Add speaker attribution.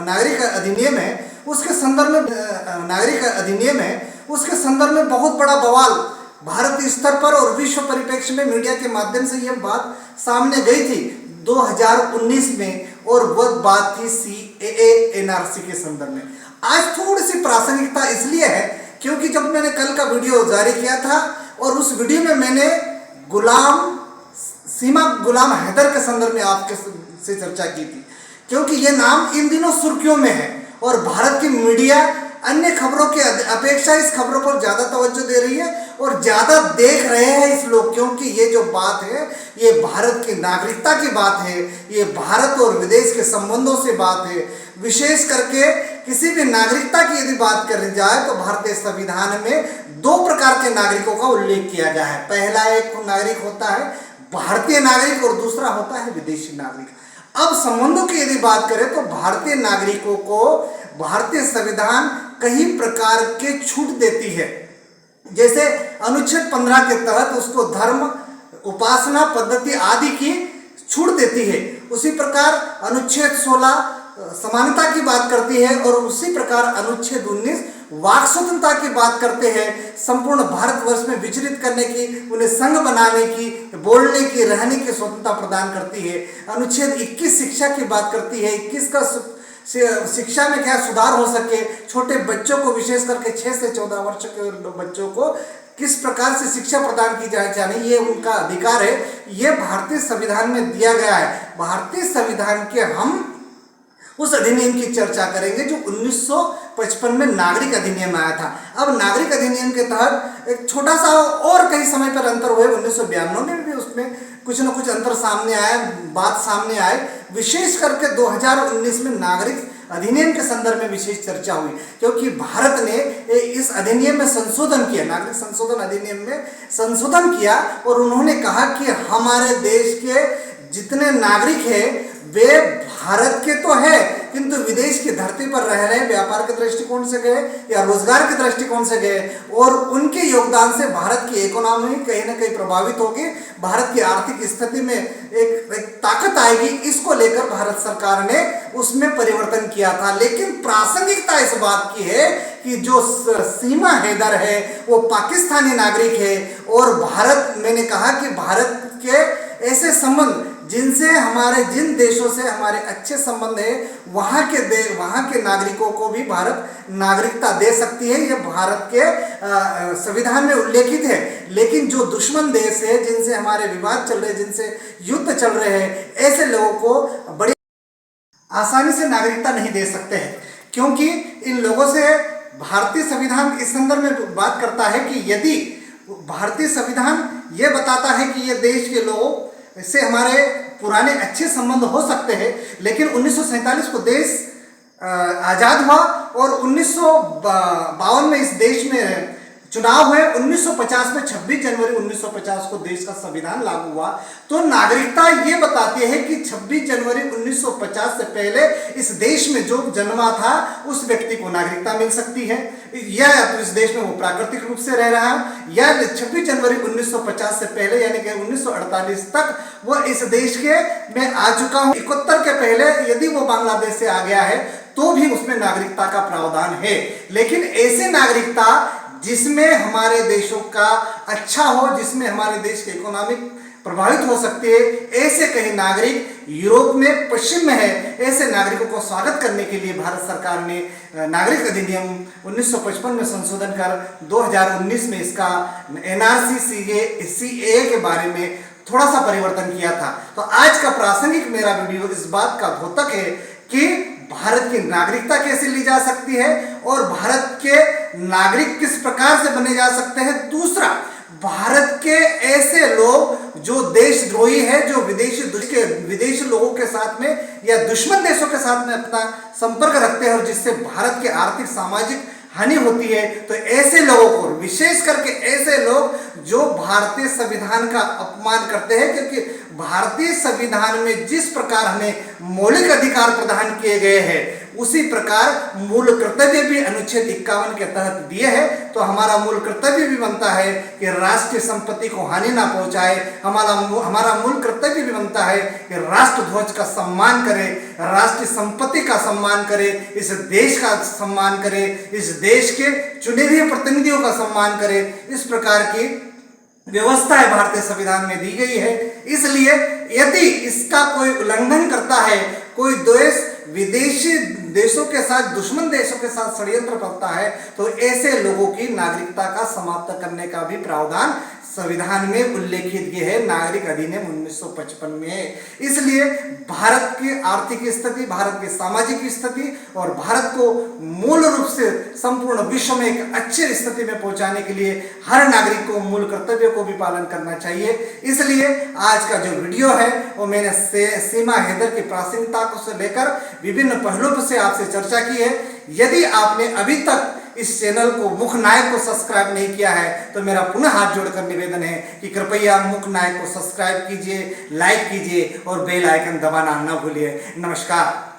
Speaker 1: नागरिक अधिनियम है उसके संदर्भ में बहुत बड़ा बवाल भारतीय स्तर पर और विश्व परिप्रेक्ष्य में मीडिया के माध्यम से यह बात सामने गई थी 2019 में, और वह बात थी CAA NRC के संदर्भ में। आज थोड़ी सी प्रासंगिकता इसलिए है क्योंकि जब मैंने कल का वीडियो जारी किया था और उस वीडियो में मैंने सीमा गुलाम हैदर के संदर्भ में आपके से चर्चा की थी, क्योंकि ये नाम इन दिनों सुर्खियों में है और भारत की मीडिया अन्य खबरों के अपेक्षा इस खबरों पर ज़्यादा तवज्जो दे रही है और ज़्यादा देख रहे हैं इस लोग, क्योंकि ये जो बात है ये भारत की नागरिकता की बात है, ये भारत और विदेश के संबंधों से बात है। विशेष करके किसी भी नागरिकता की यदि बात करी जाए तो भारतीय संविधान में 2 प्रकार के नागरिकों का उल्लेख किया गया है। पहला एक नागरिक होता है भारतीय नागरिक और दूसरा होता है विदेशी नागरिक। अब संबंधों की यदि बात करें तो भारतीय नागरिकों को भारतीय संविधान कई प्रकार के छूट देती है। जैसे अनुच्छेद 15 के तहत उसको धर्म, उपासना पद्धति आदि की छूट देती है। उसी प्रकार अनुच्छेद 16 समानता की बात करती है और उसी प्रकार अनुच्छेद 19 वाक स्वतंत्रता की बात करते हैं। संपूर्ण भारतवर्ष में विचरित करने की, उन्हें संघ बनाने की, बोलने की, रहने की स्वतंत्रता प्रदान करती है। अनुच्छेद 21 शिक्षा की बात करती है। 21 का शिक्षा में क्या सुधार हो सके, छोटे बच्चों को विशेष करके 6 से 14 वर्ष के बच्चों को किस प्रकार से शिक्षा प्रदान की जाए चाहिए, ये उनका अधिकार है। ये भारतीय संविधान में दिया गया है। भारतीय संविधान के हम उस अधिनियम की चर्चा करेंगे जो 1955 में नागरिक अधिनियम आया था। अब नागरिक अधिनियम के तहत एक छोटा सा और कई समय पर अंतर हुए। 1992 में भी उसमें कुछ न कुछ अंतर सामने आया, बात सामने आए। विशेष करके 2019 में नागरिक अधिनियम के संदर्भ में विशेष चर्चा हुई, क्योंकि भारत ने इस अधिनियम में संशोधन किया, नागरिक संशोधन अधिनियम में संशोधन किया और उन्होंने कहा कि हमारे देश के जितने नागरिक हैं वे भारत के तो है किंतु विदेश की धरती पर रह रहे, व्यापार के दृष्टिकोण से गए या रोजगार के दृष्टिकोण से गए और उनके योगदान से भारत की इकोनॉमी कहीं ना कहीं प्रभावित होगी, भारत की आर्थिक स्थिति में एक ताकत आएगी। इसको लेकर भारत सरकार ने उसमें परिवर्तन किया था। लेकिन प्रासंगिकता इस बात की है कि जो सीमा हैदर है वो पाकिस्तानी नागरिक है और भारत, मैंने कहा कि भारत के ऐसे संबंध जिन देशों से हमारे अच्छे संबंध है वहाँ के नागरिकों को भी भारत नागरिकता दे सकती है। ये भारत के संविधान में उल्लेखित है। लेकिन जो दुश्मन देश है, जिनसे हमारे विवाद चल रहे हैं, जिनसे युद्ध चल रहे हैं, ऐसे लोगों को बड़ी आसानी से नागरिकता नहीं दे सकते हैं, क्योंकि इन लोगों से भारतीय संविधान इस संदर्भ में बात करता है कि यदि भारतीय संविधान ये बताता है कि ये देश के लोगों से हमारे पुराने अच्छे संबंध हो सकते हैं, लेकिन 1947 को देश आज़ाद हुआ और 1952 में इस देश में चुनाव हुए। 1950 में 26 जनवरी 1950 को देश का संविधान लागू हुआ। तो नागरिकता ये बताती है कि 26 जनवरी 1950 से पहले इस देश में जो जन्मा था उस व्यक्ति को नागरिकता मिल सकती है, या तो इस देश में वो प्राकृतिक रूप से रह रहा है, या 26 जनवरी 1950 से पहले यानी कि 1948 तक वो इस देश के में आ चुका हूँ। 71 के पहले यदि वो बांग्लादेश से आ गया है तो भी उसमें नागरिकता का प्रावधान है। लेकिन ऐसे नागरिकता जिसमें हमारे देशों का अच्छा हो, जिसमें हमारे देश की इकोनॉमिक प्रभावित हो सकती है, ऐसे कई नागरिक यूरोप में, पश्चिम में है, ऐसे नागरिकों को स्वागत करने के लिए भारत सरकार ने नागरिक अधिनियम 1955 में संशोधन कर 2019 में इसका NRC CAA के बारे में थोड़ा सा परिवर्तन किया था। तो आज का प्रासंगिक मेरा वीडियो इस बात का द्योतक है कि भारत की नागरिकता कैसे ली जा सकती है और भारत के नागरिक किस प्रकार से बने जा सकते हैं। दूसरा, भारत के ऐसे लोग जो देशद्रोही है, जो विदेशी लोगों के साथ में या दुश्मन देशों के साथ में अपना संपर्क रखते हैं और जिससे भारत की आर्थिक सामाजिक हानि होती है, तो ऐसे लोगों को, विशेष करके ऐसे लोग जो भारतीय संविधान का अपमान करते हैं, क्योंकि भारतीय संविधान में जिस प्रकार हमें मौलिक अधिकार प्रदान किए गए हैं उसी प्रकार मूल कर्तव्य भी अनुच्छेद 51 के तहत दिए हैं। तो हमारा मूल कर्तव्य भी बनता है कि राष्ट्रीय संपत्ति को हानि ना पहुंचाए। हमारा मूल कर्तव्य भी बनता है कि राष्ट्र ध्वज का सम्मान करे, राष्ट्रीय संपत्ति का सम्मान करे, इस देश का सम्मान करे, इस देश के चुने हुए प्रतिनिधियों का सम्मान करे। इस प्रकार की व्यवस्था है भारतीय संविधान में दी गई है। इसलिए यदि इसका कोई उल्लंघन करता है, कोई देश विदेशी देशों के साथ, दुश्मन देशों के साथ षड्यंत्र करता है, तो ऐसे लोगों की नागरिकता का समाप्त करने का भी प्रावधान संविधान में उल्लेखित है, नागरिक अधिनियम 1955 में। इसलिए भारत की आर्थिक स्थिति, भारत की सामाजिक स्थिति और भारत को मूल रूप से संपूर्ण विश्व में एक अच्छे स्थिति में पहुंचाने के लिए हर नागरिक को मूल कर्तव्यों को भी पालन करना चाहिए। इसलिए आज का जो वीडियो है वो मैंने सीमा हैदर की प्रासंगिकता को लेकर विभिन्न पहलुओं से आपसे चर्चा की है। यदि आपने अभी तक इस चैनल को मुख्य नायक को सब्सक्राइब नहीं किया है तो मेरा पुनः हाथ जोड़कर निवेदन है कि कृपया मुख्य नायक को सब्सक्राइब कीजिए, लाइक कीजिए और बेल आइकन दबाना न भूलिए। नमस्कार।